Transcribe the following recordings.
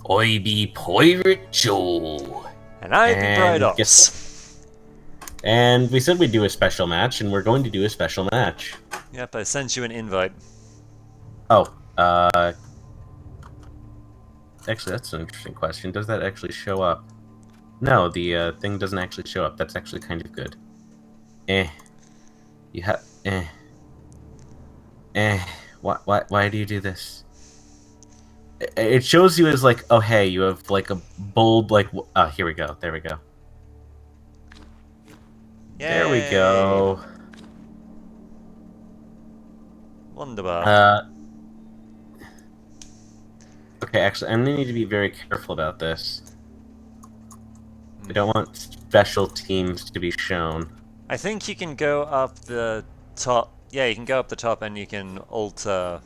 I be Pirate Joe. And I be Bright And Ops. and we said we'd do a special match, and we're going to do a special match. Yep, I sent you an invite. Oh, actually, that's an interesting question. Does that actually show up? No, the thing doesn't actually show up. That's actually kind of good. You have Why do you do this? It shows you as like, oh hey, you have like a bold like. Oh, here we go. There we go. Yay! There we go. Wunderbar. Okay, actually, I'm gonna need to be very careful about this. I don't want special teams to be shown. I think you can go up the top. Yeah, you can go up the top and you can alter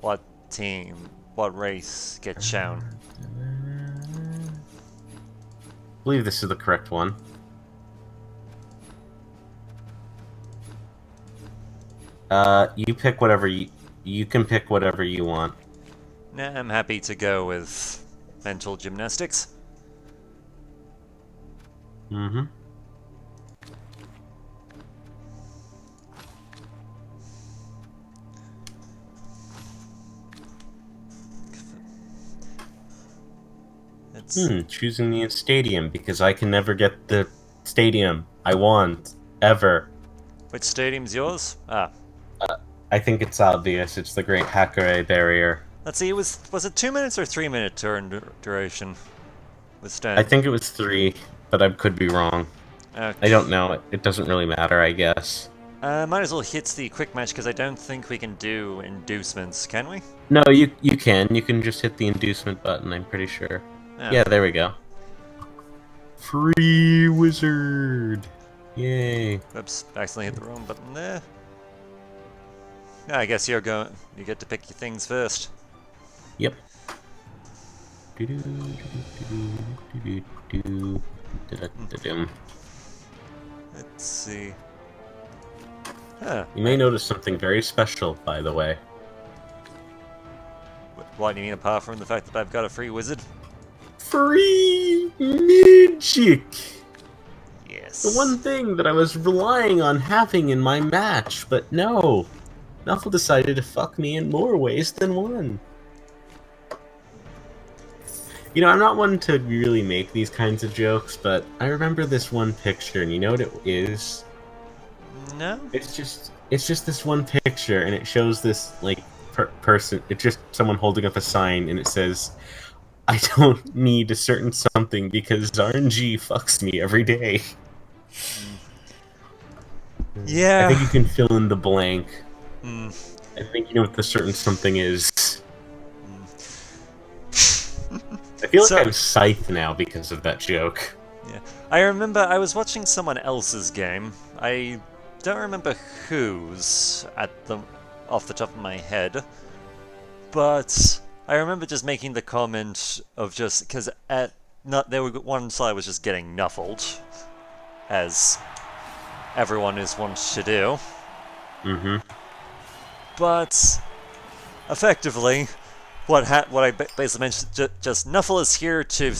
what team, what race gets shown. I believe this is the correct one. You pick whatever you can pick whatever you want. Nah, I'm happy to go with mental gymnastics. Mm-hmm. Choosing the stadium because I can never get the stadium I want ever. Which stadium's yours? Ah. I think it's obvious. It's the Great Hackaway Barrier. Let's see. Was it 2 minutes or 3 minute turn duration? With Stan? I think it was 3, but I could be wrong. Okay. I don't know. It doesn't really matter, I guess. Might as well hit the quick match because I don't think we can do inducements, can we? No, you can. You can just hit the inducement button, I'm pretty sure. Oh. Yeah, there we go. Free wizard! Yay. Oops, accidentally hit the wrong button there. Yeah, I guess you get to pick your things first. Yep. Let's see. Huh. You may notice something very special, by the way. What do you mean apart from the fact that I've got a free wizard? Free magic! Yes. The one thing that I was relying on having in my match, but no. Nuffle decided to fuck me in more ways than one. You know, I'm not one to really make these kinds of jokes, but I remember this one picture, and you know what it is? No? It's just this one picture, and it shows this, like, person. It's just someone holding up a sign, and it says, I don't need a certain something because RNG fucks me every day. Yeah. I think you can fill in the blank. Mm. I think you know what the certain something is. I feel like I'm scythe now because of that joke. Yeah. I remember I was watching someone else's game. I don't remember whose off the top of my head. But I remember just making the comment of just because one side was just getting nuffled, as everyone wants to do. Mm-hmm. But effectively, what I basically mentioned, just Nuffle is here to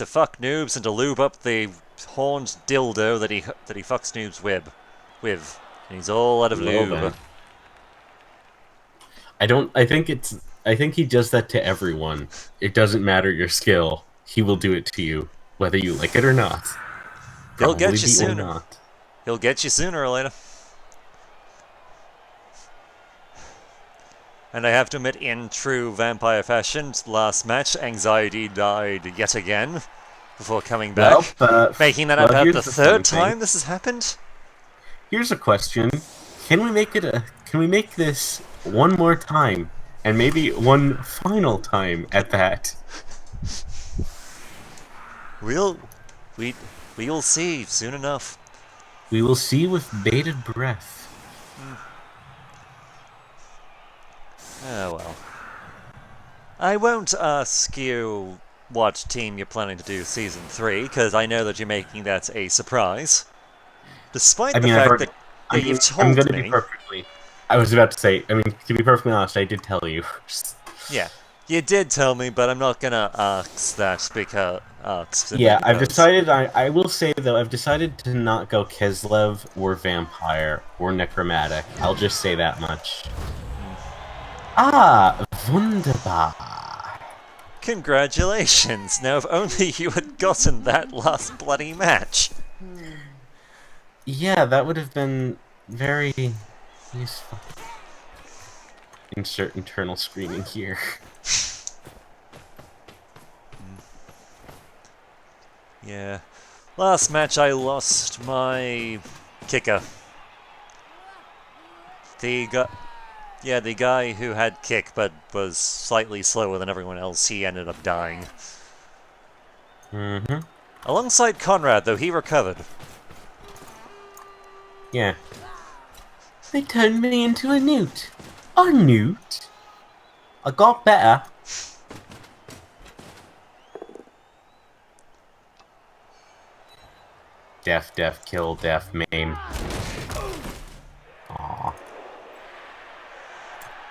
fuck noobs and to lube up the horned dildo that he fucks noobs with, and he's all out of lube. I think he does that to everyone. It doesn't matter your skill. He will do it to you, whether you like it or not. He'll get you Probably or sooner. not. He'll get you sooner or later. And I have to admit, in true vampire fashion, last match, Anxiety died yet again before coming back, making that about the third time this has happened. Here's a question: Can we make this one more time, and maybe one final time at that? We'll see soon enough. We will see with bated breath. Oh well. I won't ask you what team you're planning to do Season 3, because I know that you're making that a surprise. Despite the fact that you've told me... I was about to say, to be perfectly honest, I did tell you. Yeah. You did tell me, but I'm not gonna ask that because simply Yeah, I've because. decided. I will say though, I've decided to not go Keslev or Vampire or Necromantic. I'll just say that much. Ah, wunderbar. Congratulations! Now, if only you had gotten that last bloody match. Yeah, that would have been very useful. Insert internal screaming here. Yeah. Last match I lost my kicker. The guy, yeah, the guy who had kick but was slightly slower than everyone else, he ended up dying. Mm-hmm. Alongside Conrad, though, he recovered. Yeah. They turned me into a newt. A newt? I got better. Death, death, kill, death, maim. Aww.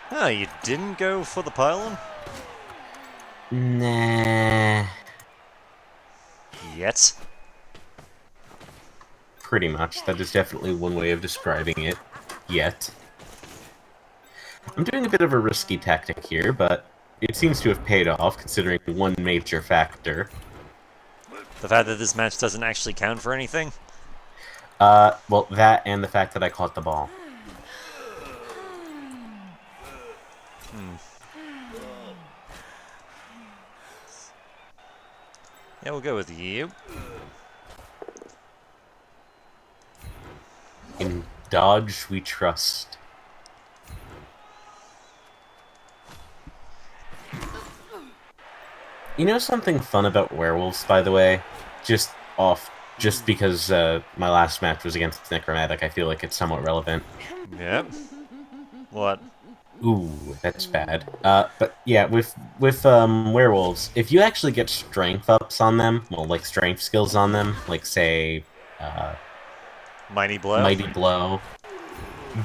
Ah, you didn't go for the pylon? Nah. Yet. Pretty much. That is definitely one way of describing it. Yet. I'm doing a bit of a risky tactic here, but it seems to have paid off, considering one major factor. The fact that this match doesn't actually count for anything? Well, that and the fact that I caught the ball. Yeah, we'll go with you. In Dodge, we trust. You know something fun about werewolves, by the way? Just because my last match was against Necromantic, I feel like it's somewhat relevant. Yep. What? Ooh, that's bad. But yeah, with werewolves, if you actually get strength ups on them, well, like strength skills on them, like say, Mighty Blow? Mighty Blow,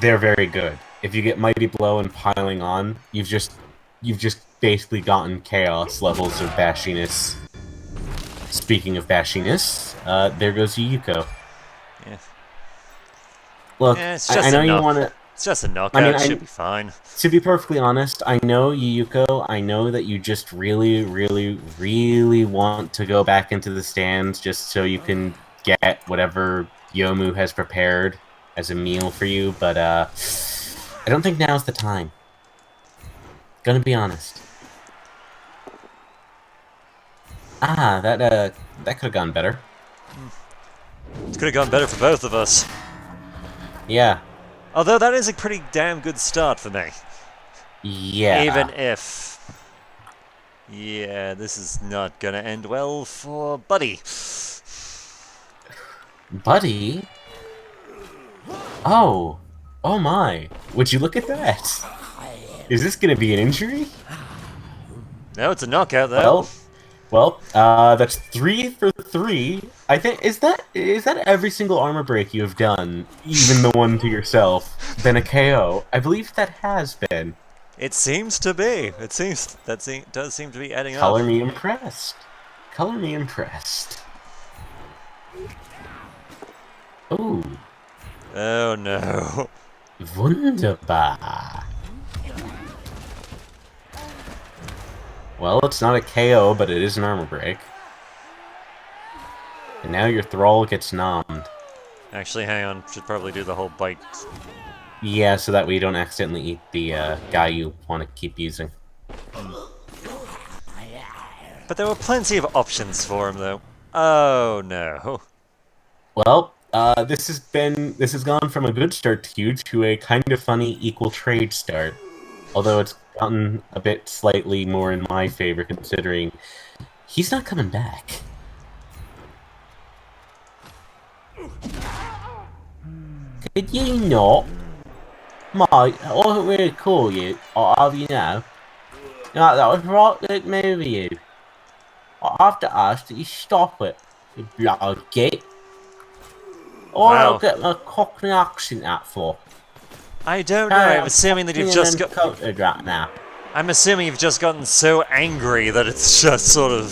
they're very good. If you get Mighty Blow and piling on, you've just basically gotten chaos levels of bashiness. Speaking of bashiness, there goes Yuko. Yeah. Look, Yeah, it's I just know a you knock. want to. It's just a knockout. Should be fine. To be perfectly honest, I know Yuko. I know that you just really, really, really want to go back into the stands just so you can get whatever Yomu has prepared as a meal for you, but I don't think now's the time. Gonna be honest. Ah, that could have gone better. It could have gone better for both of us. Yeah. Although that is a pretty damn good start for me. Yeah. Even if... Yeah, this is not gonna end well for Buddy. Buddy? Oh. Oh my. Would you look at that? Is this gonna be an injury? No, it's a knockout though. Well, that's 3 for 3. I think is that every single armor break you have done, even the one to yourself, been a KO? I believe that has been. It seems to be. It seems does seem to be adding up. Color me impressed. Color me impressed. Oh. Oh no. Wunderbar. Well, it's not a KO, but it is an armor break. And now your thrall gets nommed. Actually, hang on. Should probably do the whole bite. Yeah, so that way you don't accidentally eat the guy you want to keep using. But there were plenty of options for him, though. Oh no. Well, this has gone from a good start to you to a kind of funny equal trade start. Although it's gotten a bit slightly more in my favor, considering he's not coming back. Could you not? Mate, I wasn't really call you, or have you now? No, that was right good move of you. I have to ask that you stop it, you bloody git. Or I'll get my cockney accent out for. I don't know, I'm assuming that you've just got... Right now. I'm assuming you've just gotten so angry that it's just sort of...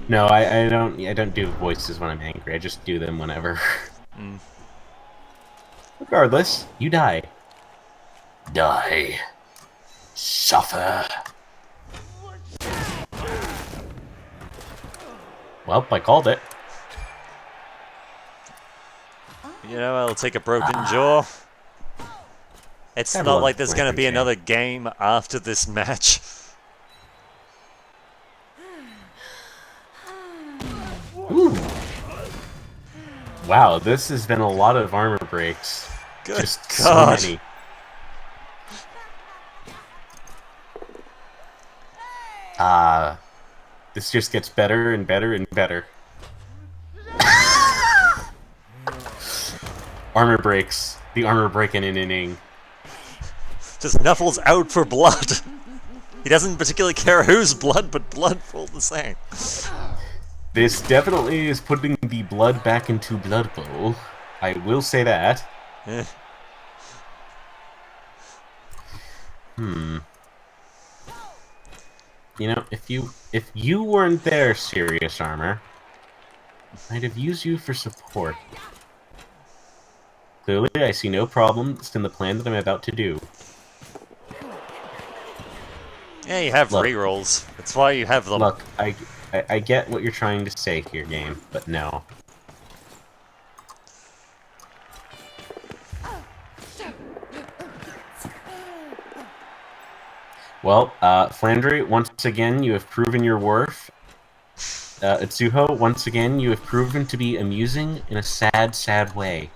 No, I don't do voices when I'm angry. I just do them whenever. Mm. Regardless, you die. Die. Suffer. Well, I called it. You know, I'll take a broken jaw. It's Have a not look like there's at going to my be jam. another game after this match. Ooh. Wow, this has been a lot of armor breaks. Good Just God. so many. This just gets better and better and better. Armor breaks. The armor break in an inning. Just Nuffle's out for blood. He doesn't particularly care whose blood, but blood all the same. This definitely is putting the blood back into Blood Bowl. I will say that. Eh. You know, if you weren't there, Serious Armor, I'd have used you for support. Clearly, I see no problems in the plan that I'm about to do. Yeah, you have Look. rerolls. That's why you have them. Look, I get what you're trying to say here, game, but no. Well, Flandry, once again, you have proven your worth. Itsuho, once again, you have proven to be amusing in a sad, sad way.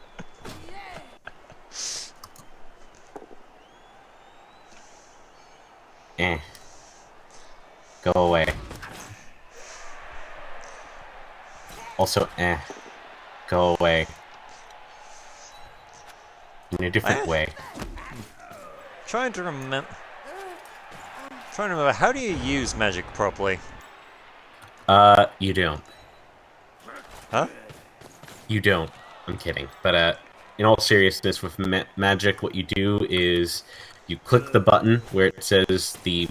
Go away. Also, go away. In a different way. Trying to remember, how do you use magic properly? You don't. Huh? You don't. I'm kidding. But, in all seriousness, with magic, what you do is you click the button where it says the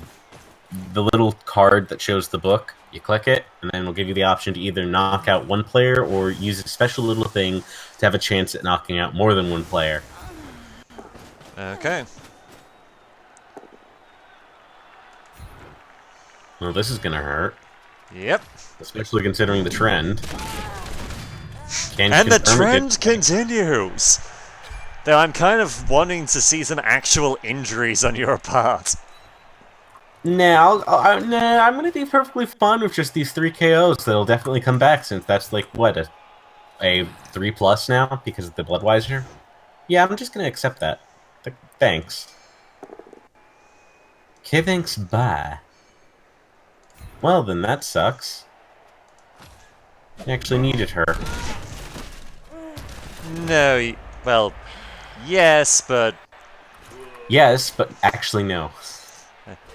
little card that shows the book. You click it, and then it'll give you the option to either knock out one player or use a special little thing to have a chance at knocking out more than one player. Okay. Well, this is gonna hurt. Yep. Especially considering the trend. And the trend continues! Though I'm kind of wanting to see some actual injuries on your part. Nah, I'm gonna be perfectly fine with just these 3 KOs. That'll definitely come back since that's like, what, a 3+ now because of the Bloodweiser? Yeah, I'm just gonna accept that. Thanks. Okay, thanks, bye. Well, then that sucks. I actually needed her. No, well, yes, but... Yes, but actually no.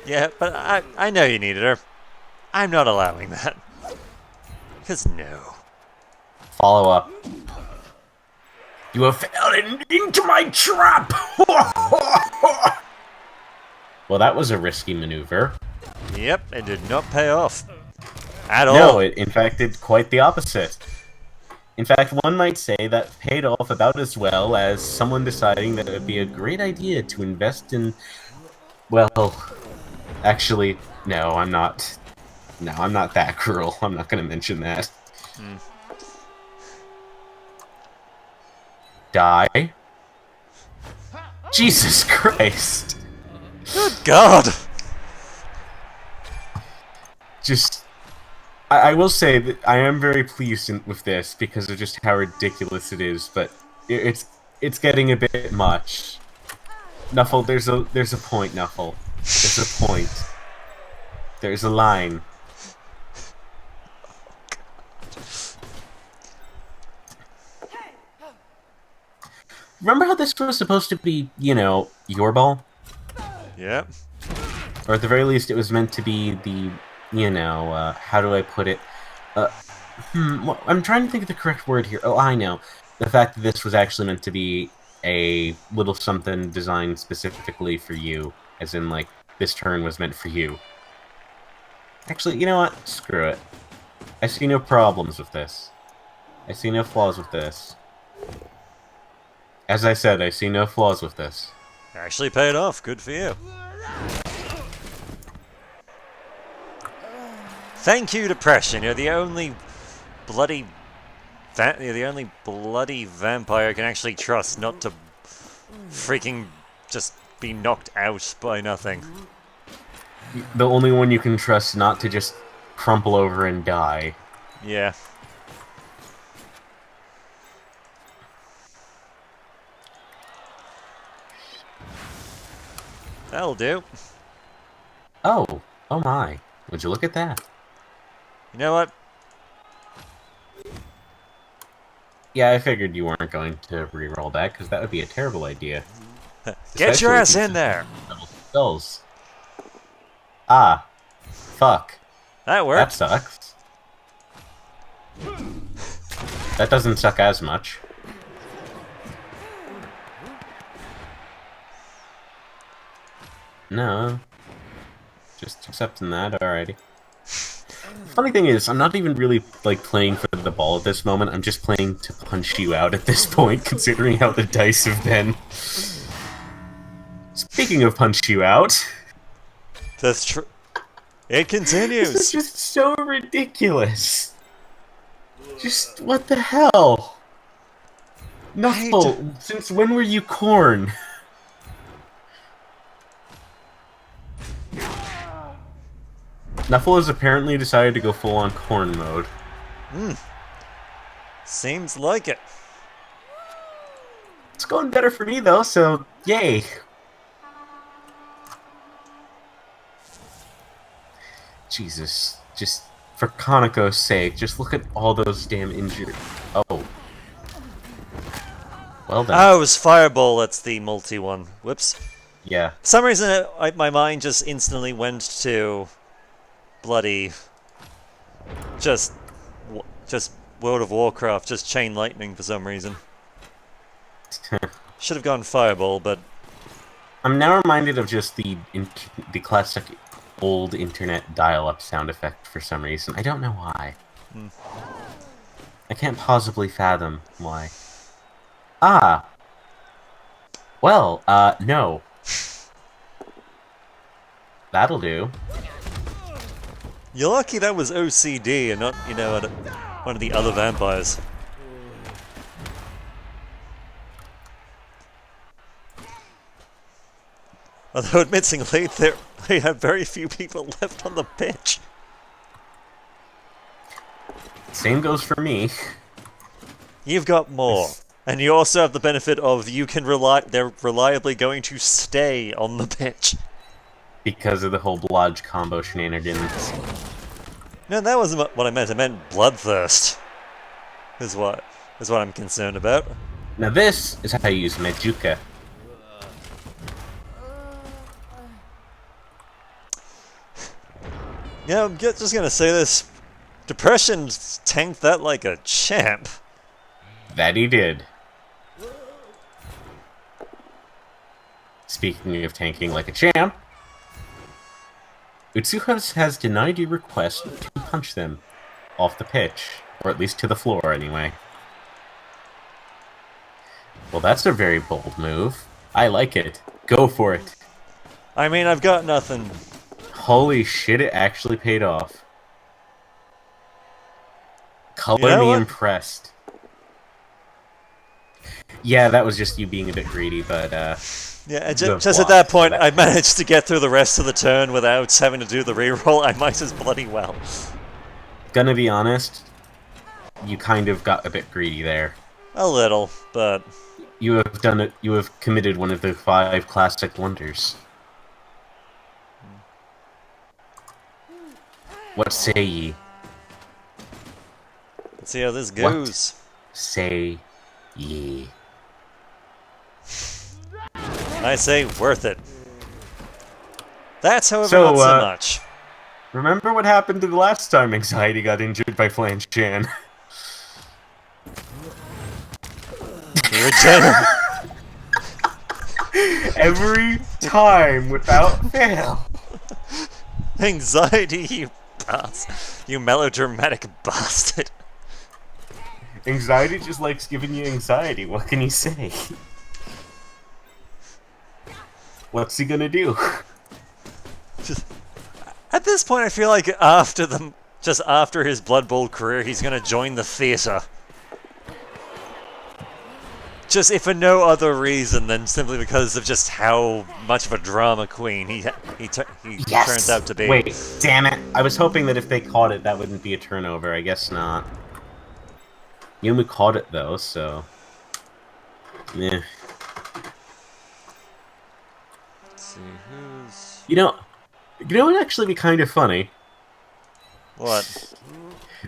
Yeah, but I know you needed her. I'm not allowing that. Because no. Follow up. You have fallen into my trap! Well, that was a risky maneuver. Yep, it did not pay off. At all. No, it in fact did quite the opposite. In fact, one might say that paid off about as well as someone deciding that it would be a great idea to invest in... Well, actually, no, I'm not. No, I'm not that cruel. I'm not going to mention that. Die? Jesus Christ! Good God! Just... I will say that I am very pleased with this because of just how ridiculous it is, but it's getting a bit much. Nuffle, there's a point, Nuffle. There's a point. There's a line. Remember how this was supposed to be, you know, your ball? Yep. Or at the very least, it was meant to be the, you know, how do I put it? Well, I'm trying to think of the correct word here. Oh, I know. The fact that this was actually meant to be a little something designed specifically for you. As in, like, this turn was meant for you. Actually, you know what? Screw it. I see no problems with this. I see no flaws with this. As I said, I see no flaws with this. Actually paid off. Good for you. Thank you, Depression. You're the only bloody vampire I can actually trust not to freaking just be knocked out by nothing. The only one you can trust not to just crumple over and die. Yeah. That'll do. Oh my. Would you look at that? You know what? Yeah, I figured you weren't going to re-roll that, because that would be a terrible idea. Get your ass in there! Double skulls. Ah. Fuck. That worked. That sucks. That doesn't suck as much. No. Just accepting that, alrighty. Funny thing is, I'm not even really, like, playing for the ball at this moment. I'm just playing to punch you out at this point, considering how the dice have been. Speaking of punch you out... That's true. It continues! This is just so ridiculous. Just, what the hell? Nuffle, since when were you corn? Nuffle has apparently decided to go full-on corn mode. Seems like it. It's going better for me, though, so yay. Jesus, just for Kaneko's sake, just look at all those damn injuries. Oh. Well done. Oh, it was Fireball, that's the multi one. Whoops. Yeah. For some reason, my mind just instantly went to bloody... Just World of Warcraft, just Chain Lightning for some reason. Should have gone Fireball, but... I'm now reminded of just the classic old internet dial-up sound effect for some reason. I don't know why. I can't possibly fathom why. Ah! Well, no. That'll do. You're lucky that was OCD and not, you know, one of the other vampires. Although, admittingly, they have very few people left on the pitch. Same goes for me. You've got more. And you also have the benefit of they're reliably going to stay on the pitch. Because of the whole Blodge combo shenanigans. No, that wasn't what I meant. I meant bloodthirst. Is what I'm concerned about. Now this is how you use Mejuka. Yeah, I'm just gonna say this. Depression tanked that like a champ. That he did. Speaking of tanking like a champ, Utsuha has denied your request to punch them off the pitch, or at least to the floor anyway. Well, that's a very bold move. I like it. Go for it. I mean, I've got nothing. Holy shit, it actually paid off. Color me impressed. Yeah, that was just you being a bit greedy, but yeah, just at that point, I managed to get through the rest of the turn without having to do the reroll. I might as bloody well. Gonna be honest, you kind of got a bit greedy there. A little, but... You have done it. You have committed one of the 5 classic wonders. What say ye? Let's see how this goes. What say ye? I say worth it. That's however not so much. Remember what happened the last time Anxiety got injured by Flange Chan? You're a Every time, without fail. Anxiety, you melodramatic bastard. Anxiety just likes giving you anxiety. What can you say? What's he gonna do? At this point, I feel like just after his Blood Bowl career, he's gonna join the theater. Just if for no other reason than simply because of just how much of a drama queen he Yes! turns out to be. Wait, damn it! I was hoping that if they caught it, that wouldn't be a turnover. I guess not. Yumu caught it though, so yeah. Let's see who's. You know what would actually be kind of funny? What?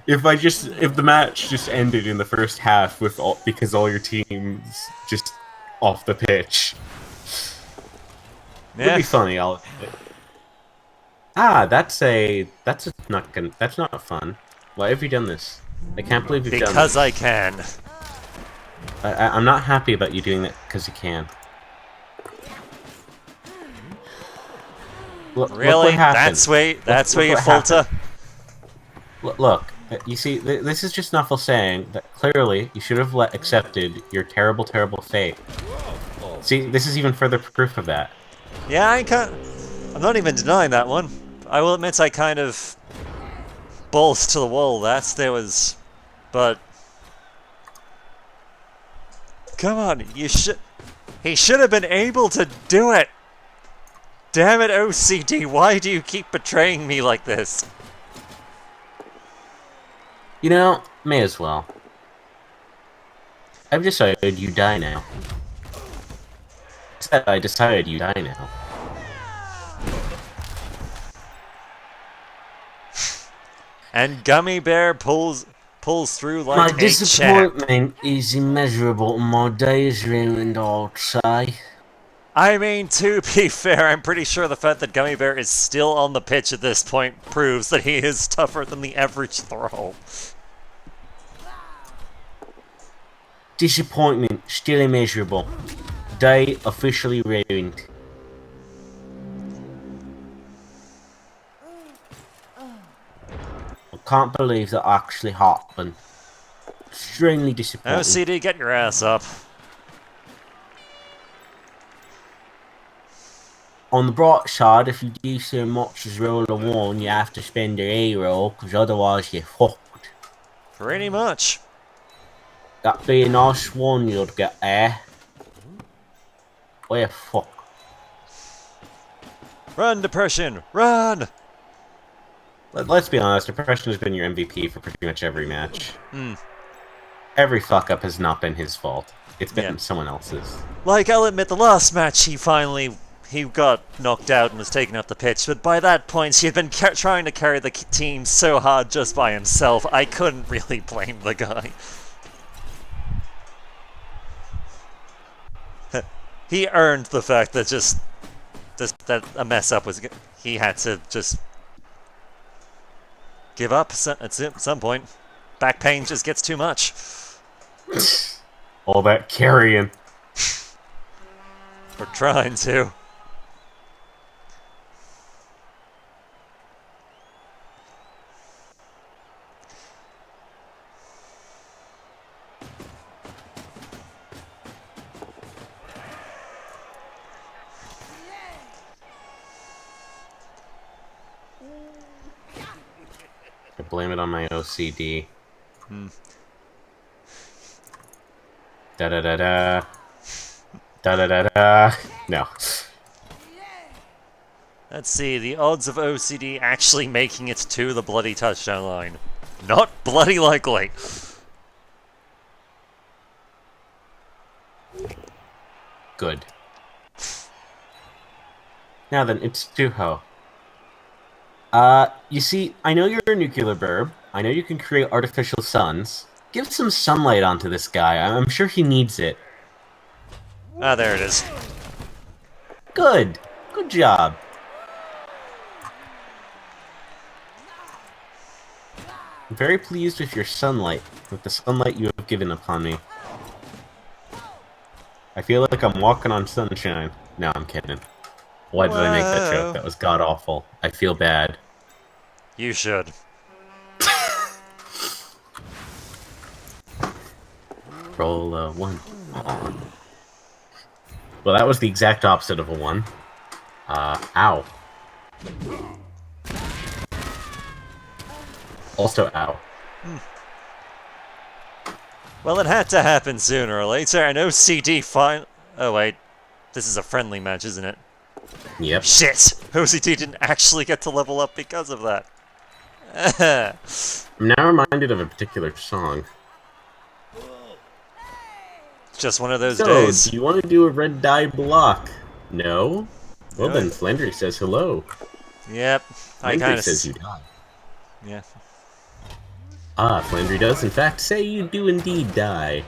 If the match just ended in the first half because all your teams just off the pitch. Yeah. It'd be funny, I'll admit. Ah, that's not fun. Why have you done this? I can't believe you've done this. Because I can. I'm not happy about you doing that because you can. Really? Look what happened. That's where you falter? Look, you see, this is just Nuffle saying that clearly you should have accepted your terrible, terrible fate. See, this is even further proof of that. Yeah, I'm not even denying that one. I will admit I kind of balls to the wall. But come on, he should have been able to do it. Damn it, OCD! Why do you keep betraying me like this? You know, may as well. I've decided you die now. I decided you die now. And Gummy Bear pulls through like my a champ. disappointment is immeasurable, and my day is ruined, I'd say. I mean, to be fair, I'm pretty sure the fact that Gummy Bear is still on the pitch at this point proves that he is tougher than the average throw. Disappointment, still immeasurable. Day officially ruined. I can't believe that actually happened. Extremely disappointing. Oh, CD, get your ass up. On the bright side, if you do so much as roll a 1, you have to spend a hero, because otherwise you're fucked. Pretty much. That'd be a nice one you'd get there. Where fuck? Run, Depression! Run! Let's be honest, Depression has been your MVP for pretty much every match. Hmm. Every fuck up has not been his fault. It's been someone else's. Like, I'll admit, the last match he got knocked out and was taken off the pitch, but by that point he had been trying to carry the team so hard just by himself, I couldn't really blame the guy. He earned the fact that that a mess up was. He had to just give up at some point. Back pain just gets too much. All that carrying. We're trying to. I blame it on my OCD. Da da da da. Da da da da. No. Let's see, the odds of OCD actually making it to the bloody touchdown line. Not bloody likely. Good. Now then, it's Tuho. You see, I know you're a nuclear burb. I know you can create artificial suns. Give some sunlight onto this guy. I'm sure he needs it. Ah, there it is. Good. Good job. I'm very pleased with your sunlight, with the sunlight you have given upon me. I feel like I'm walking on sunshine. No, I'm kidding. Why did I make that joke? That was god-awful. I feel bad. You should. Roll a 1. Well, that was the exact opposite of a 1. Ow. Also, ow. Well, it had to happen sooner or later, and OCD fine. Oh, wait. This is a friendly match, isn't it? Yep. Shit! OCD didn't actually get to level up because of that. I'm now reminded of a particular song. Just one of those So, days. do you want to do a red dye block? No? Well, No. then Flandry says hello. Yep. I Flandry kind of. says you die. Yeah. Ah, Flandry does in fact say you do indeed die.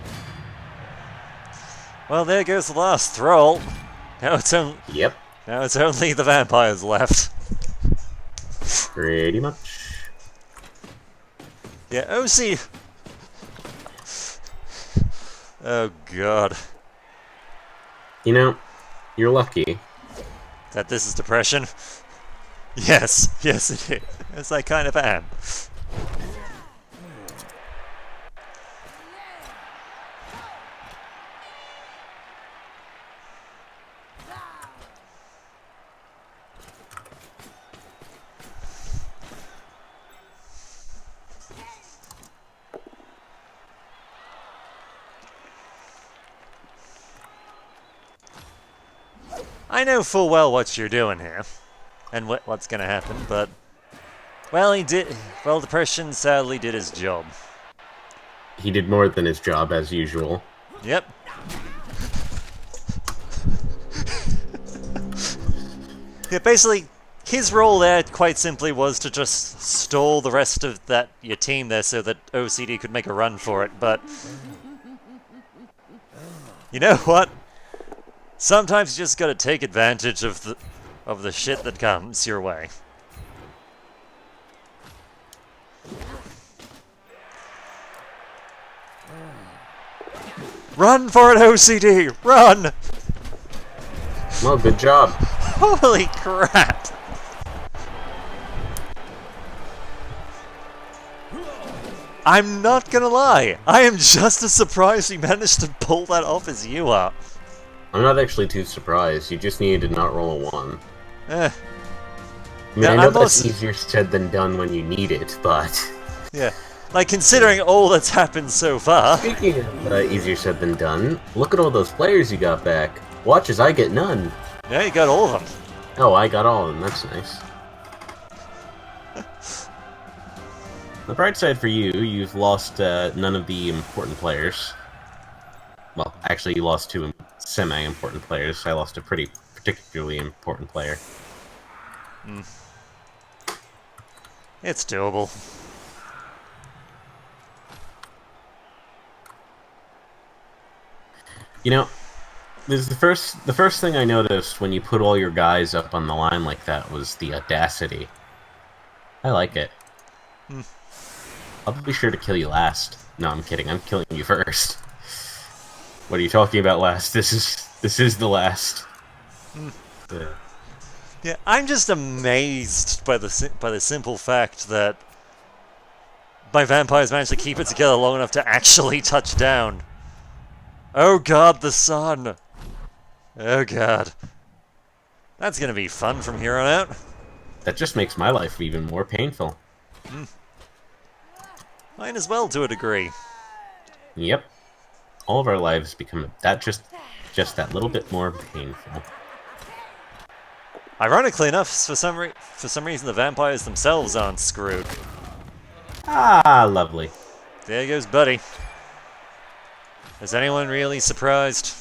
Well, there goes the last thrall. Now it's Yep, only the vampires left. pretty much. Yeah, OC. Oh god. You know, you're lucky. That this is depression? Yes, yes it is. Yes, I kind of am. I know full well what you're doing here, and what's gonna happen, but... Well, Depression sadly did his job. He did more than his job, as usual. Yep. Yeah, basically, his role there, quite simply, was to just stall the rest of your team there so that OCD could make a run for it, but... You know what? Sometimes you just gotta take advantage of the shit that comes your way. Run for it, OCD! Run! Well, good job. Holy crap! I'm not gonna lie, I am just as surprised we managed to pull that off as you are. I'm not actually too surprised. You just needed to not roll a 1. Eh. I mean, Yeah, I know I'm that's also- easier said than done when you need it, but... Yeah. Like, considering all that's happened so far... Speaking of easier said than done, look at all those players you got back. Watch as I get none. Yeah, you got all of them. Oh, I got all of them. That's nice. The bright side for you, you've lost none of the important players. Well, actually, you lost 2 semi-important players. I lost a pretty particularly important player. It's doable. You know, this is the first thing I noticed when you put all your guys up on the line like that was the audacity. I like it. I'll be sure to kill you last. No, I'm kidding. I'm killing you first. What are you talking about last? This is the last. Yeah, I'm just amazed by the simple fact that my vampires managed to keep it together long enough to actually touch down. Oh god, the sun! Oh god. That's gonna be fun from here on out. That just makes my life even more painful. Mine as well, to a degree. Yep. All of our lives become just that little bit more painful. Ironically enough, for some reason the vampires themselves aren't screwed. Ah, lovely. There goes Buddy. Is anyone really surprised?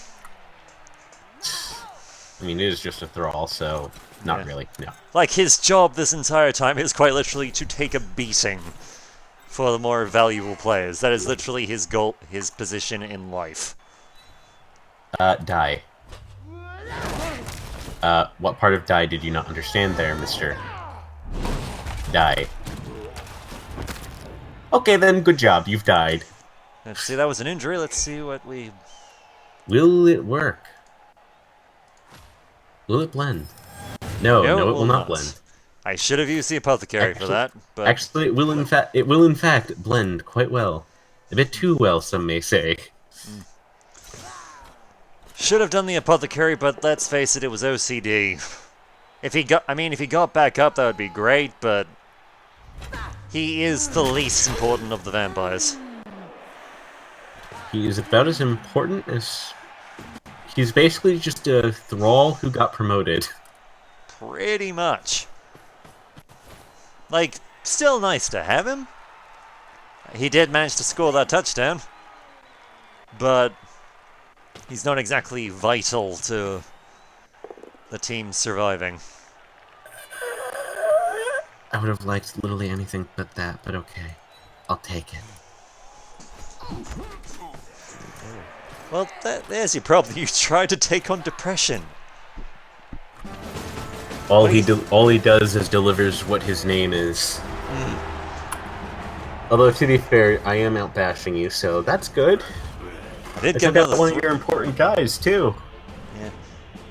I mean, it is just a thrall, so not Yeah. really. No. Like, his job this entire time is quite literally to take a beating for the more valuable players. That is literally his goal, his position in life. Die. What part of die did you not understand there, mister? Die. Okay then, good job, you've died. Let's see, that was an injury. Let's see what we... Will it work? Will it blend? No, it will not blend. I should have used the apothecary for that, but Actually, it will in fact blend quite well. A bit too well, some may say. should have done the apothecary. But let's face it, it was OCD. If he got back up, that would be great. But he is the least important of the vampires. He is about as important as... He's basically just a thrall who got promoted. Pretty much. Like, still nice to have him. He did manage to score that touchdown. But he's not exactly vital to the team surviving. I would have liked literally anything but that, but okay. I'll take it. Well, there's your problem. You tried to take on depression. All he does is delivers what his name is. Although, to be fair, I am out bashing you, so that's good. I did I get took out another one of your important guys, too. Yeah.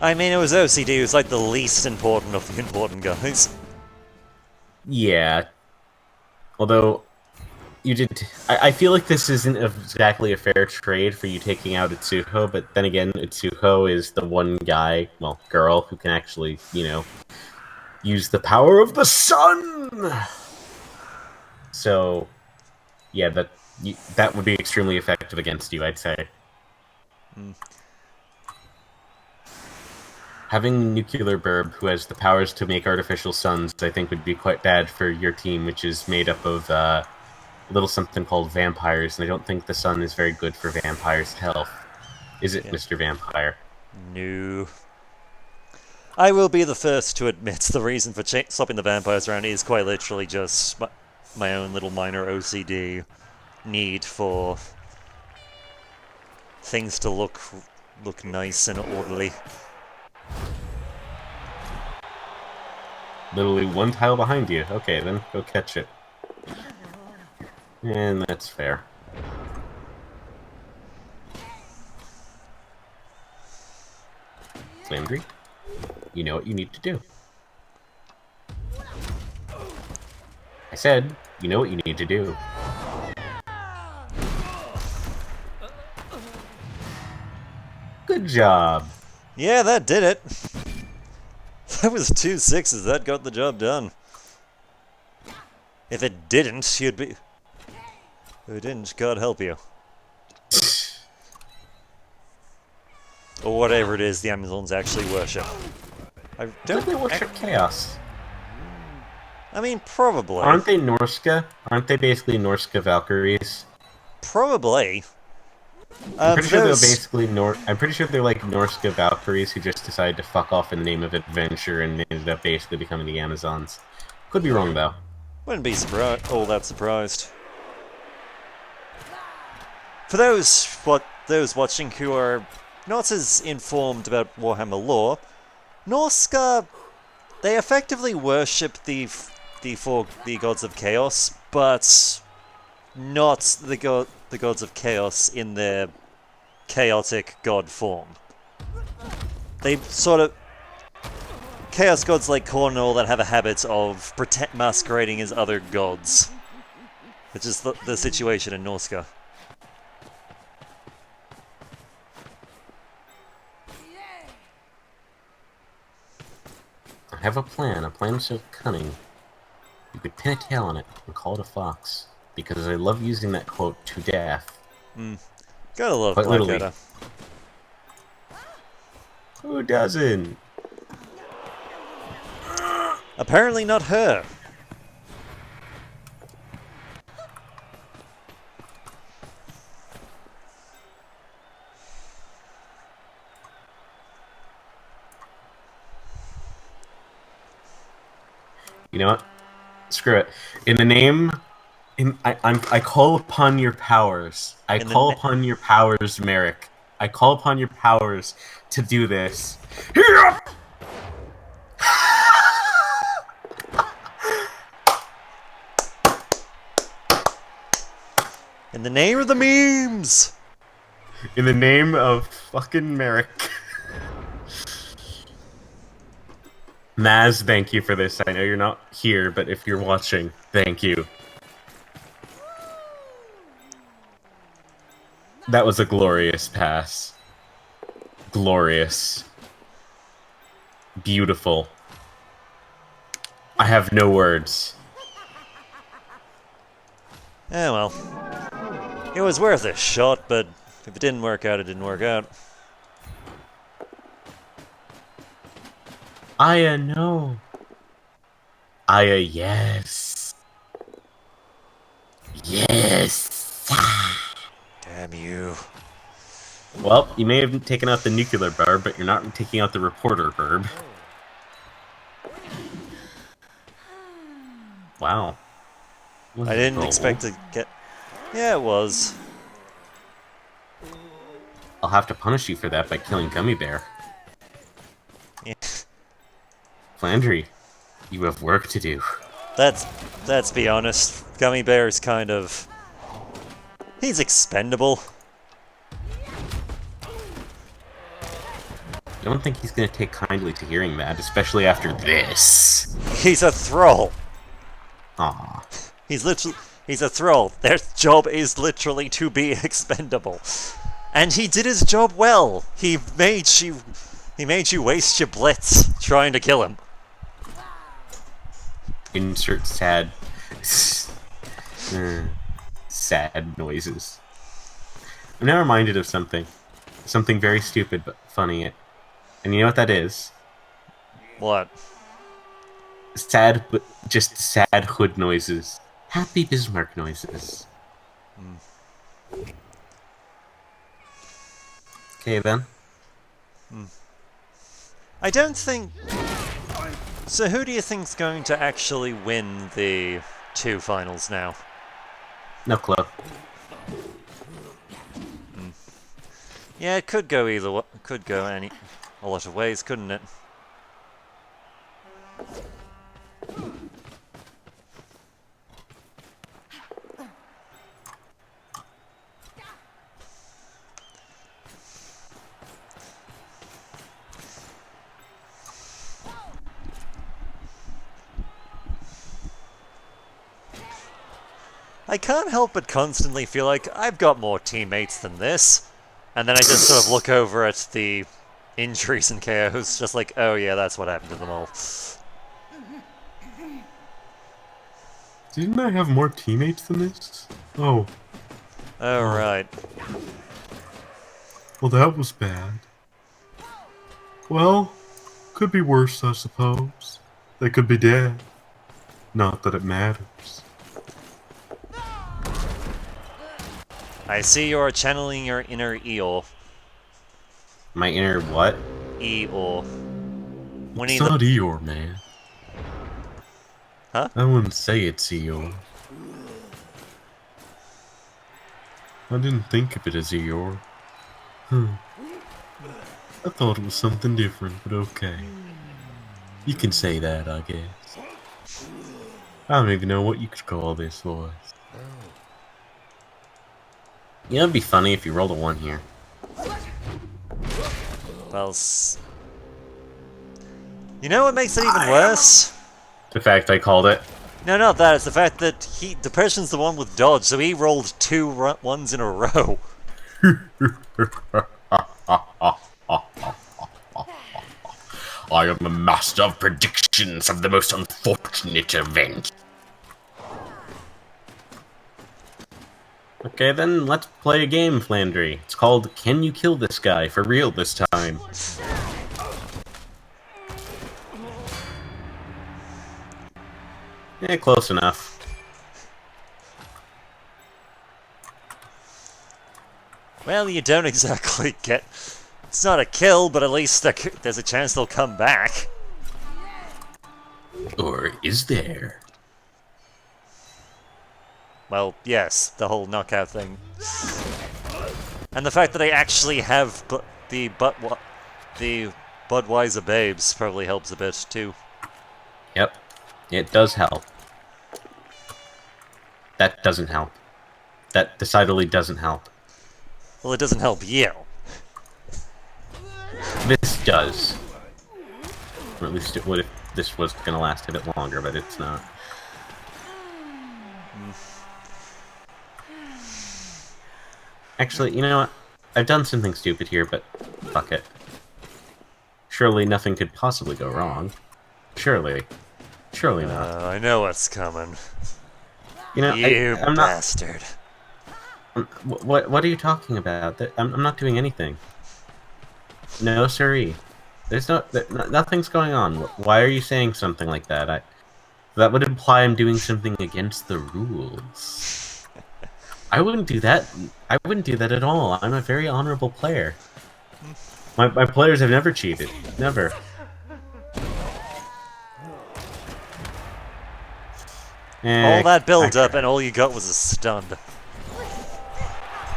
I mean, it was OCD. It was like the least important of the important guys. Yeah. Although, you did... I feel like this isn't exactly a fair trade for you taking out Itsuho, but then again, Itsuho is the one guy, well, girl, who can actually, use the power of the sun! So, yeah, that would be extremely effective against you, I'd say. Having Nuclear Burb, who has the powers to make artificial suns, I think would be quite bad for your team, which is made up of a little something called vampires, and I don't think the sun is very good for vampires' health. Is it, Mr. Vampire? No. I will be the first to admit the reason for swapping the vampires around is quite literally just my own little minor OCD need for things to look nice and orderly. Literally one tile behind you. Okay, then go catch it. And that's fair. Landry, you know what you need to do. I said, you know what you need to do. Good job. Yeah, that did it. That was 2 6s. That got the job done. If it didn't, you'd be... If it didn't, God help you. Or whatever it is the Amazons actually worship. I don't... They worship chaos. I mean, probably. Aren't they Norska? Aren't they basically Norska Valkyries? Probably. I'm pretty sure they're basically I'm pretty sure they're like Norska Valkyries who just decided to fuck off in the name of adventure and ended up basically becoming the Amazons. Could be wrong though. Wouldn't be all that surprised. For those watching who are not as informed about Warhammer lore, Norska, they effectively worship the gods of chaos, but not the gods of chaos in their chaotic god form. They sort of... Chaos gods like Cornwall that have a habit of masquerading as other gods. Which is the situation in Norska. I have a plan so cunning. You could pin a tail on it and call it a fox. Because I love using that quote to death. Gotta love Quite Blackadder. Who doesn't? Apparently not her. You know what? Screw it. In the name... I call upon your powers. I call upon your powers, Merrick. I call upon your powers to do this. In the name of the memes! In the name of fucking Merrick. Maz, thank you for this. I know you're not here, but if you're watching, thank you. That was a glorious pass. Glorious. Beautiful. I have no words. Eh, well. It was worth a shot, but if it didn't work out, it didn't work out. Aya, no. Aya, yes. Yes. Damn you. Well, you may have taken out the nuclear burb, but you're not taking out the reporter burb. Wow. I didn't expect to get... Yeah, it was. I'll have to punish you for that by killing Gummy Bear. Yeah. Flandry, you have work to do. Let's be honest. Gummy Bear's kind of... He's expendable. I don't think he's going to take kindly to hearing that, especially after this. He's a thrall. Aww. He's a thrall. Their job is literally to be expendable. And he did his job well. He made you waste your blitz trying to kill him. Insert sad... sad noises. I'm now reminded of something. Something very stupid but funny. And you know what that is? What? Sad, but just sad hood noises. Happy Bismarck noises. Okay, then. I don't think... So who do you think's going to actually win the 2 finals now? No clue. Yeah, it could go either way. Could go a lot of ways, couldn't it? I can't help but constantly feel like I've got more teammates than this. And then I just sort of look over at the injuries and KOs, just like, oh yeah, that's what happened to them all. Didn't I have more teammates than this? Oh. Oh, right. Well, that was bad. Well, could be worse, I suppose. They could be dead. Not that it matters. I see you're channeling your inner Eeyore. My inner what? Eeyore. It's not Eeyore, man. Huh? I wouldn't say it's Eeyore. I didn't think of it as Eeyore. I thought it was something different, but okay. You can say that, I guess. I don't even know what you could call this voice. You know, it'd be funny if you rolled a 1 here. Well, you know what makes it even worse? The fact I called it. No, not that. It's the fact that the person's the one with dodge, so he rolled 2 ones in a row. I am a master of predictions of the most unfortunate event. Okay, then let's play a game, Flandry. It's called Can You Kill This Guy for real this time? Yeah, close enough. Well, you don't exactly get... It's not a kill, but at least there's a chance they'll come back. Or is there? Well, yes, the whole knockout thing. And the fact that they actually have the Budweiser babes probably helps a bit, too. Yep, it does help. That doesn't help. That decidedly doesn't help. Well, it doesn't help you. This does. Or at least it would if this was gonna last a bit longer, but it's not. Actually, you know what? I've done something stupid here, but fuck it. Surely nothing could possibly go wrong. Surely. Surely not. I know what's coming. You know, You I'm not... bastard. What are you talking about? I'm not doing anything. No, siree. There's nothing's going on. Why are you saying something like that? That would imply I'm doing something against the rules. I wouldn't do that. I wouldn't do that at all. I'm a very honorable player. My players have never cheated. Never. All that build-up and all you got was a stun.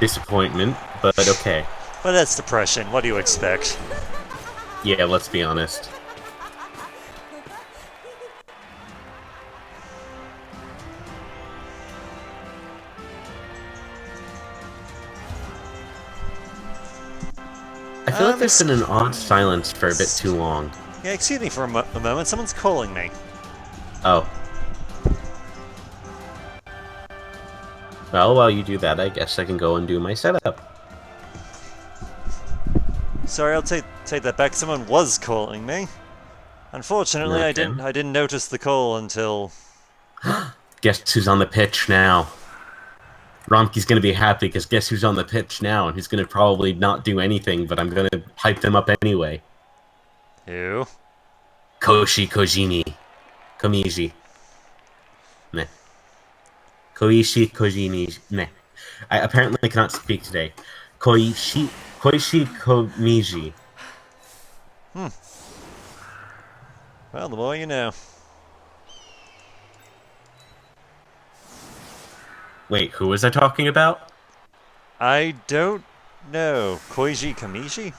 Disappointment, but okay. But that's depression. What do you expect? Yeah, let's be honest. I feel like there's been an odd silence for a bit too long. Yeah, excuse me for a moment. Someone's calling me. Oh. Well, while you do that, I guess I can go and do my setup. Sorry, I'll take that back. Someone was calling me. Unfortunately, Okay. I didn't notice the call until... Guess who's on the pitch now? Romkey's gonna be happy because guess who's on the pitch now, and he's gonna probably not do anything, but I'm gonna hype them up anyway. Who? Komiji. Meh. Kojimi. Meh. I apparently cannot speak today. Koishi Komiji. Well, the more you know. Wait, who was I talking about? I don't know. Koiji Kamishi?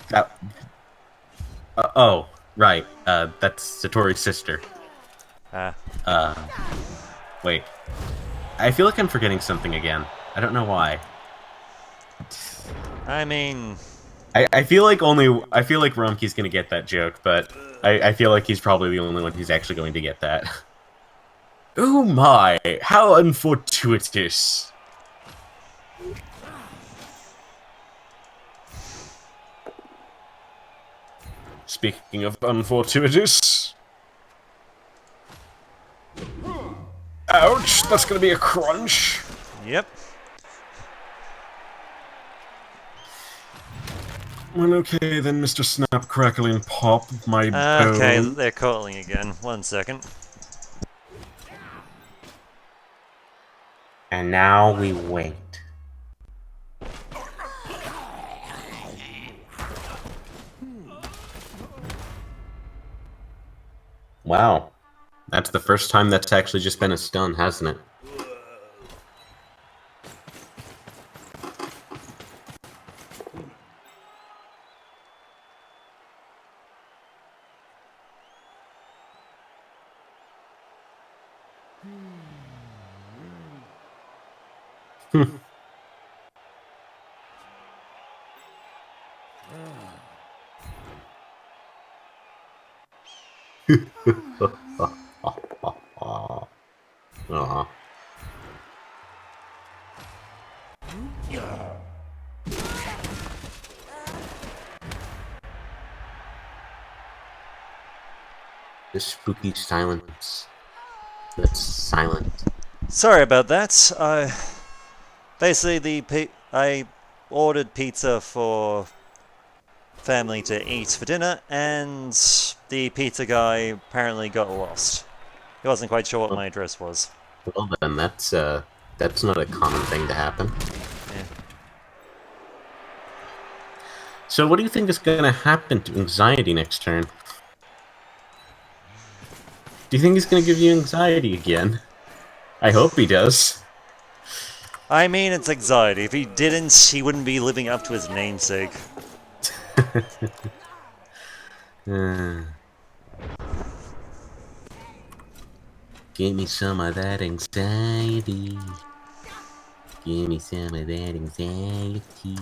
That... oh, right. That's Satori's sister. Wait. I feel like I'm forgetting something again. I don't know why. I mean... I feel like Romkey's gonna get that joke, but I feel like he's probably the only one who's actually going to get that. Oh my, how unfortuitous. Speaking of unfortuitous... Ouch, that's gonna be a crunch. Yep. Well, okay then, Mr. Snap, Crackle, and Pop, my Okay, bone. they're calling again. 1 second. And now we wait. Wow. That's the first time that's actually just been a stun, hasn't it? Aw. The spooky silence. That's silent. Sorry about that. Basically, I ordered pizza for family to eat for dinner, and the pizza guy apparently got lost. He wasn't quite sure what my address was. Well then, that's not a common thing to happen. Yeah. So what do you think is gonna happen to anxiety next turn? Do you think he's gonna give you anxiety again? I hope he does. I mean, it's anxiety. If he didn't, he wouldn't be living up to his namesake. Give me some of that anxiety. Give me some of that anxiety.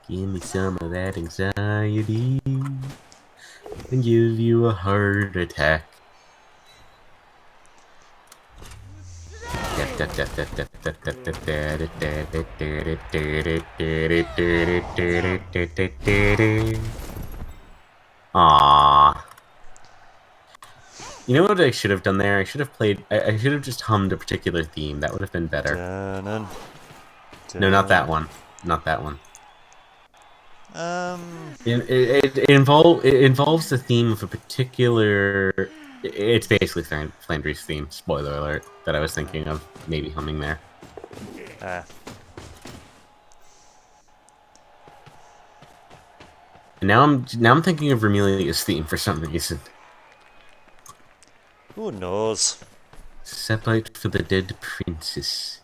Give me some of that anxiety. and give you a heart attack. Aww. You know what I should have done there? I should have played... I should have just hummed a particular theme. That would have been better. Dun-dun. No, not that one. Not that one. It involves the theme of a particular... It's basically Flandre's theme, spoiler alert, that I was thinking of maybe humming there. And now I'm thinking of Vermilia's theme for some reason. Who knows? Sepite for the dead princess.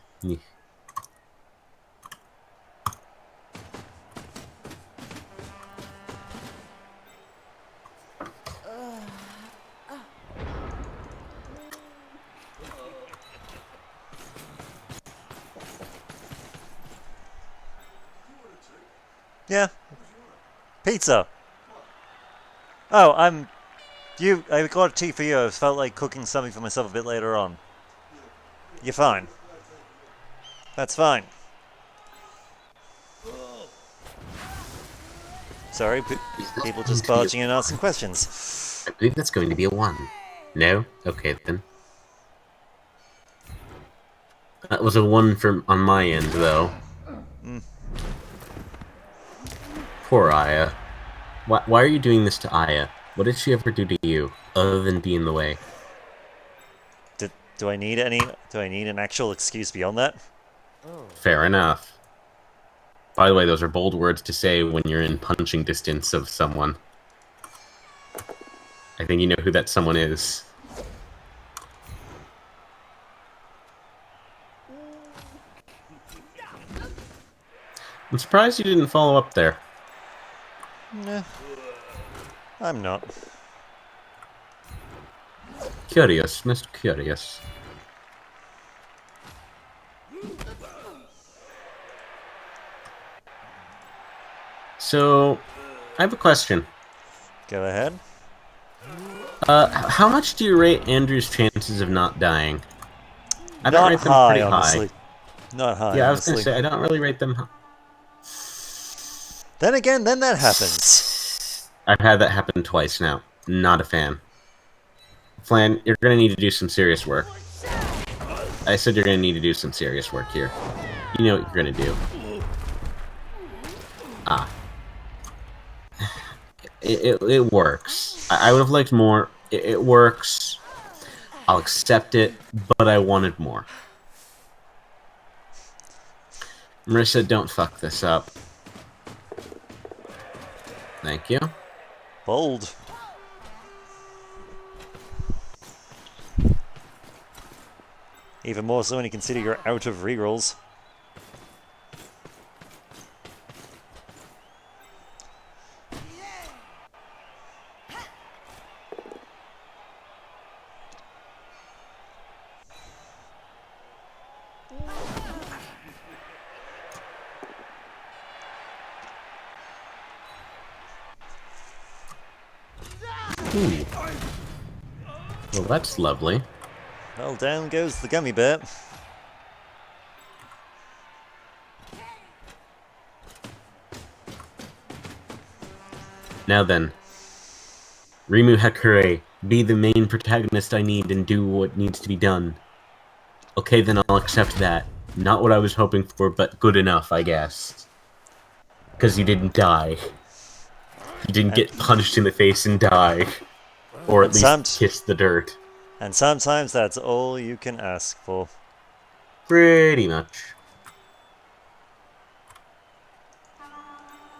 Yeah. Pizza. Oh, I got a tea for you. I felt like cooking something for myself a bit later on. You're fine. That's fine. Sorry, people just barging in asking questions. I believe that's going to be a 1. No? Okay, then. That was a 1 on my end, though. Poor Aya. Why are you doing this to Aya? What did she ever do to you, other than be in the way? Do I need an actual excuse beyond that? Fair enough. By the way, those are bold words to say when you're in punching distance of someone. I think you know who that someone is. I'm surprised you didn't follow up there. Nah. I'm not. Curious, Mr. Curious. So, I have a question. Go ahead. How much do you rate Andrew's chances of not dying? I don't rate them pretty honestly. high. Not high, Yeah, I was honestly. gonna say, I don't really rate them high. Then again, then that happens. I've had that happen twice now. Not a fan. Flan, you're gonna need to do some serious work. I said you're gonna need to do some serious work here. You know what you're gonna do. Ah. It works. I would have liked more. It works. I'll accept it, but I wanted more. Marissa, don't fuck this up. Thank you. Bold. Even more so when you consider you're out of rerolls. Ooh. Well, that's lovely. Well, down goes the gummy bear. Now then. Rimu Hakure, be the main protagonist I need and do what needs to be done. Okay, then I'll accept that. Not what I was hoping for, but good enough, I guess. Because you didn't die. You didn't get punched in the face and die. Or at least kiss the dirt. And sometimes that's all you can ask for. Pretty much.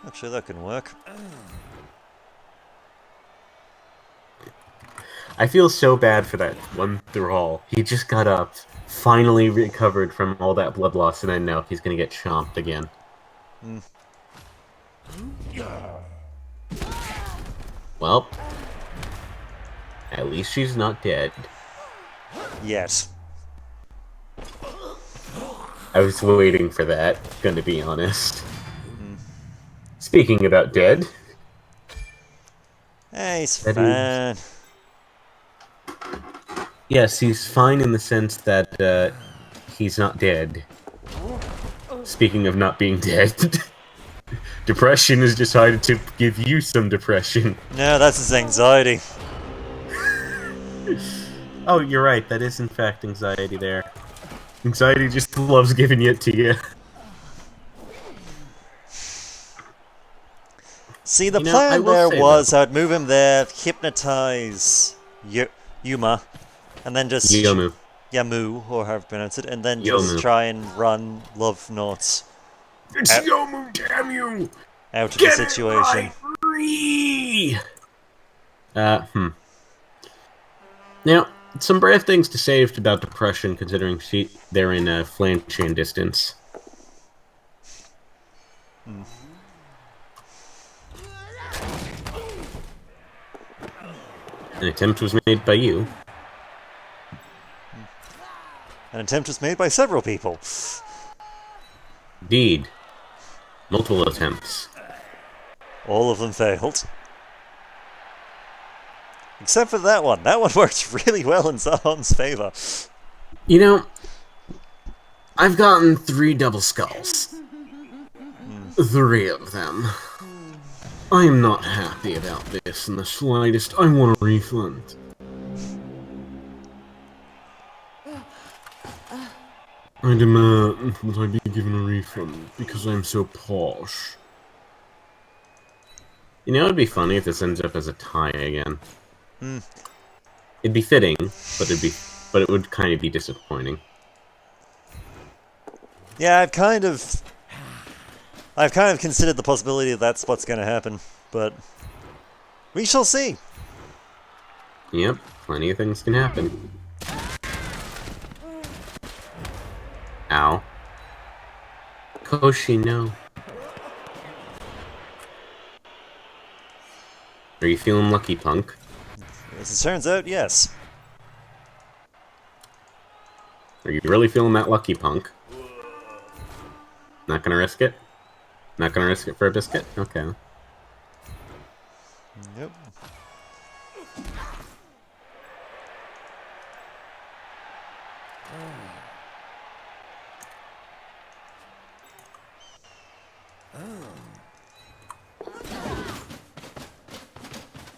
I'm sure that can work. I feel so bad for that one thrall. He just got up, finally recovered from all that blood loss, and I know he's gonna get chomped again. Well, at least she's not dead. Yes. I was waiting for that, gonna be honest. Speaking about dead... He's That is... fine. Yes, he's fine in the sense that he's not dead. Speaking of not being dead, depression has decided to give you some depression. No, that's his anxiety. Oh, you're right. That is in fact anxiety there. Anxiety just loves giving it to you. See, the You know, I plan will there say though, was I'd move him there, hypnotize Yuma, and then just Yomu. Yamu, or however you pronounce it, and then just Yomu. try and run love notes It's out, Yomu, damn you! out of the Get it situation. right! Now, some brave things to say about depression, considering they're in a flanching distance. An attempt was made by you. An attempt was made by several people. Indeed. Multiple attempts. All of them failed. Except for that one. That one worked really well in Zahon's favor. You know, I've gotten 3 double skulls. 3 of them. I am not happy about this in the slightest. I want a refund. I demand that I be given a refund because I'm so posh. You know, it'd be funny if this ends up as a tie again. It'd be fitting, but it would kind of be disappointing. Yeah, I've kind of considered the possibility that that's what's going to happen, but we shall see. Yep, plenty of things can happen. Ow. Koshi, no. Are you feeling lucky, punk? As it turns out, yes. Are you really feeling that lucky, punk? Not gonna risk it? Not gonna risk it for a biscuit? Okay. Yep.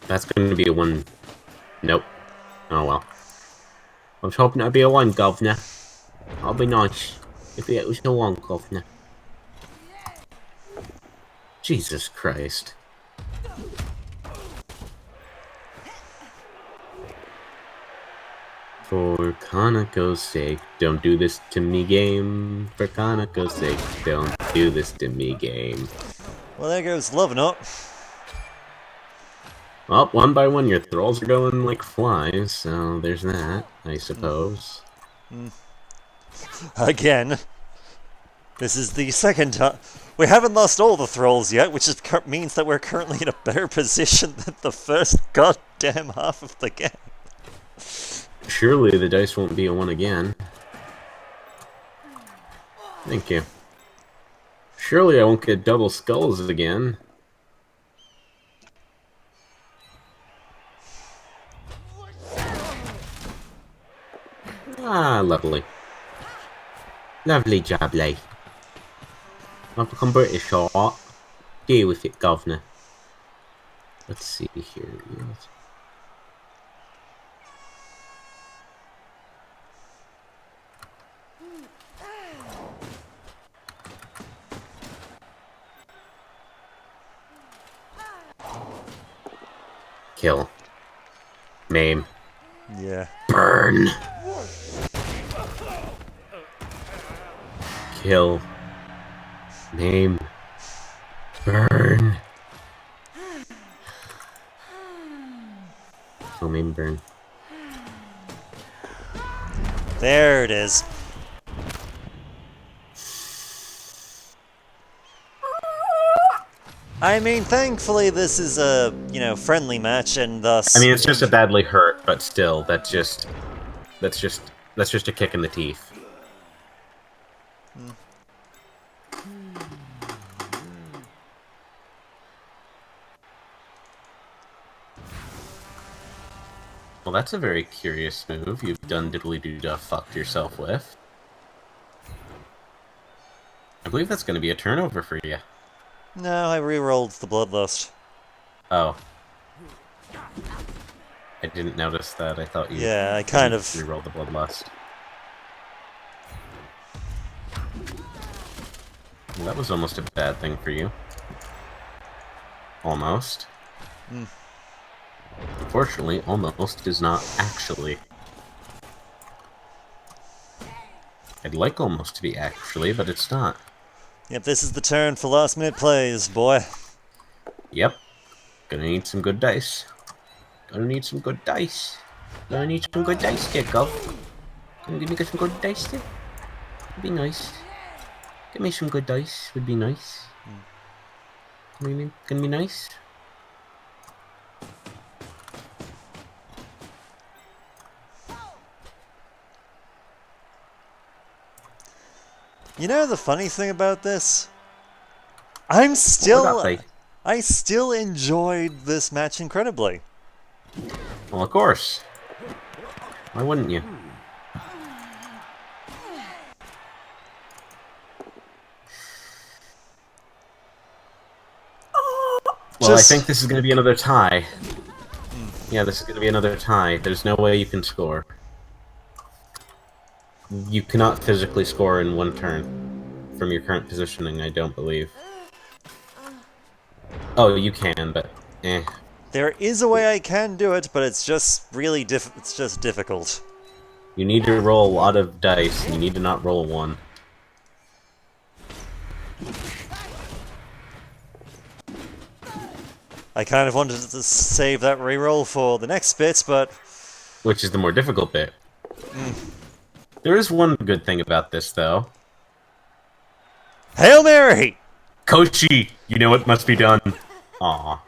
That's gonna be a 1. Nope. Oh well. I was hoping it'd be a 1, governor. That'd be nice if it was a 1, governor. Jesus Christ. For Kanako's sake, don't do this to me, game. For Kanako's sake, don't do this to me, game. Well, there goes Love Note. Well, one by one, your thralls are going like flies, so there's that, I suppose. Again. This is the second time. We haven't lost all the thralls yet, which means that we're currently in a better position than the first goddamn half of the game. Surely the dice won't be a 1 again. Thank you. Surely I won't get double skulls again. Ah, lovely. Lovely jubbly. I've become British, short. Deal with it, governor. Let's see here. Yes. Kill. Maim. Yeah. Burn. Kill. Maim. Burn. Kill, maim, burn. There it is. I mean, thankfully this is a, friendly match, and thus... I mean, it's just a badly hurt, but still, that's just a kick in the teeth. Well, that's a very curious move you've done diddly-doo-dah fucked yourself with. I believe that's going to be a turnover for you. No, I re-rolled the Bloodlust. Oh. I didn't notice that. I thought you Yeah, I kind of... rerolled the Bloodlust. Well, that was almost a bad thing for you. Almost. Unfortunately, almost is not actually. I'd like almost to be actually, but it's not. Yep, this is the turn for last minute plays, boy. Yep. Gonna need some good dice. Gonna need some good dice. Gonna need some good dice there, Gov. Gonna give me some good dice there. Would be nice. Give me some good dice. Would be nice. Gonna be nice. You know the funny thing about this? I still enjoyed this match incredibly. Well, of course. Why wouldn't you? Well, I think this is going to be another tie. Yeah, this is going to be another tie. There's no way you can score. You cannot physically score in one turn from your current positioning, I don't believe. Oh, you can, but eh. There is a way I can do it, but it's just really it's just difficult. You need to roll a lot of dice, and you need to not roll one. I kind of wanted to save that reroll for the next bit, but... Which is the more difficult bit. There is one good thing about this, though. Hail Mary! Koshi! You know what must be done. Aw.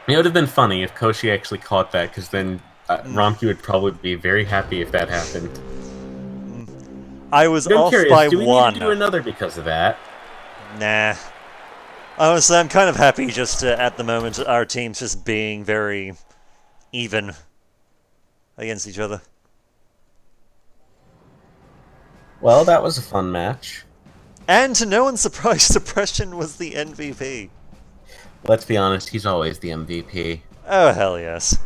It would have been funny if Koshi actually caught that, because then Romkey would probably be very happy if that happened. I was I'm off curious, by do we one. need to do another because of that? Nah. Honestly, I'm kind of happy just at the moment our team's just being very even against each other. Well, that was a fun match. And to no one's surprise, Suppression was the MVP. Let's be honest, he's always the MVP. Oh, hell yes.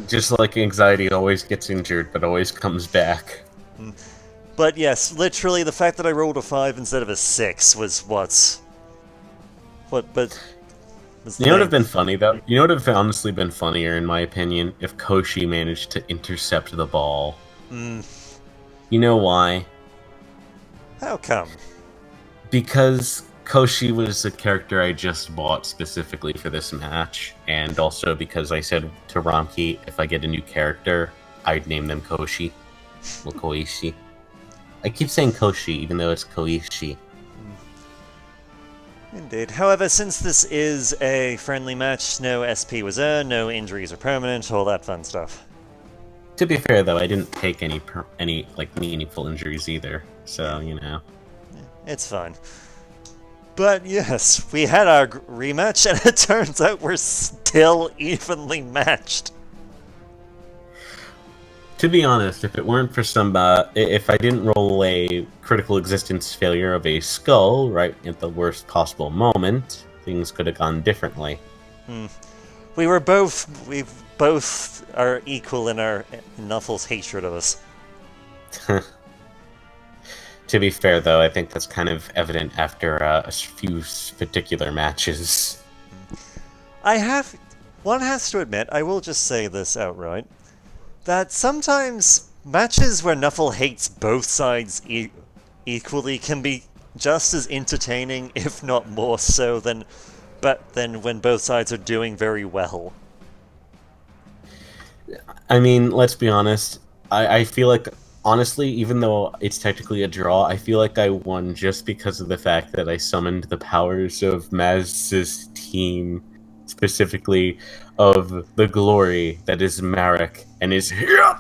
Just like Anxiety always gets injured, but always comes back. But yes, literally, the fact that I rolled a 5 instead of a 6 was what's... You know what would have been funny, though? You know what would have honestly been funnier, in my opinion? If Koshi managed to intercept the ball. You know why? How come? Because Koshi was a character I just bought specifically for this match, and also because I said to Romkey, if I get a new character, I'd name them Koshi. Well, Koishi. I keep saying Koshi, even though it's Koishi. Indeed. However, since this is a friendly match, no SP was earned, no injuries are permanent, all that fun stuff. To be fair, though, I didn't take any meaningful injuries either, so, you know. It's fine. But yes, we had our rematch, and it turns out we're still evenly matched. To be honest, if it weren't for if I didn't roll a critical existence failure of a skull right at the worst possible moment, things could have gone differently. We both are equal in our Nuffle's hatred of us. To be fair, though, I think that's kind of evident after a few particular matches. One has to admit, I will just say this outright, that sometimes matches where Nuffle hates both sides equally can be just as entertaining, if not more so, than when both sides are doing very well. I mean, let's be honest. I feel like, honestly, even though it's technically a draw, I feel like I won just because of the fact that I summoned the powers of Maz's team, specifically of the glory that is Marek and is here.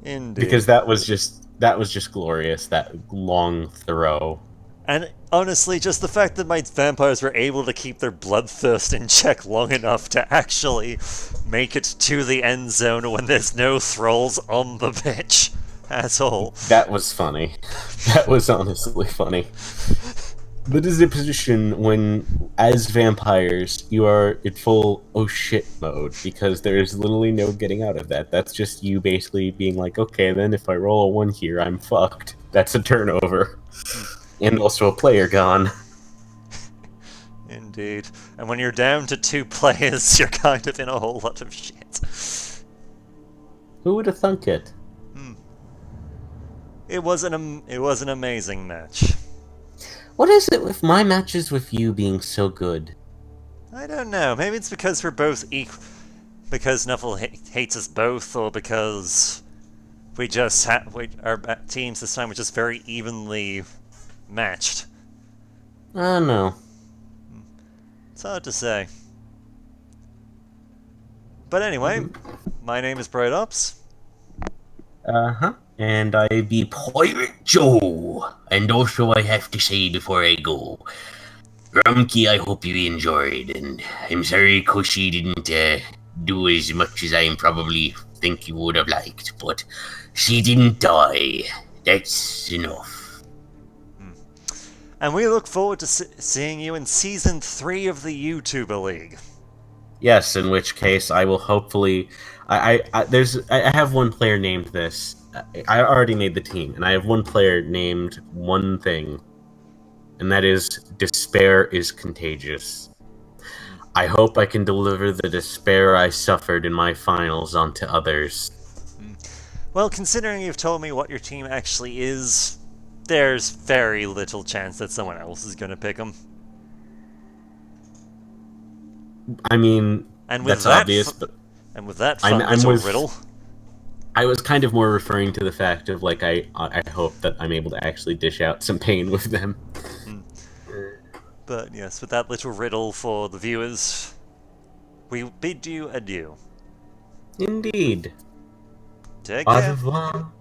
Indeed. Because that was just glorious, that long throw. And honestly, just the fact that my vampires were able to keep their bloodthirst in check long enough to actually make it to the end zone when there's no thralls on the pitch at all. That was funny. That was honestly funny. That is a position when, as vampires, you are in full oh shit mode, because there is literally no getting out of that. That's just you basically being like, okay, then if I roll a 1 here, I'm fucked. That's a turnover. And also a player gone. Indeed. And when you're down to 2 players, you're kind of in a whole lot of shit. Who would have thunk it? It was an amazing match. What is it with my matches with you being so good? I don't know. Maybe it's because we're both equal. Because Nuffle hates us both, or because we just our teams this time were just very evenly matched. I don't know. It's hard to say. But anyway, my name is Bright Ops. Uh-huh. And I be Pirate Joe. And also I have to say before I go, Rumkey, I hope you enjoyed, and I'm sorry Koshi didn't do as much as I probably think you would have liked, but she didn't die. That's enough. And we look forward to seeing you in Season 3 of the YouTuber League. Yes, in which case I will hopefully... I have one player named this. I already made the team, and I have one player named one thing, and that is despair is contagious. I hope I can deliver the despair I suffered in my finals onto others. Well, considering you've told me what your team actually is, there's very little chance that someone else is going to pick them. I mean, that's obvious, but... And with that fun riddle... I was kind of more referring to the fact of, like, I hope that I'm able to actually dish out some pain with them. But yes, with that little riddle for the viewers, we bid you adieu. Indeed. Take Au care. revoir.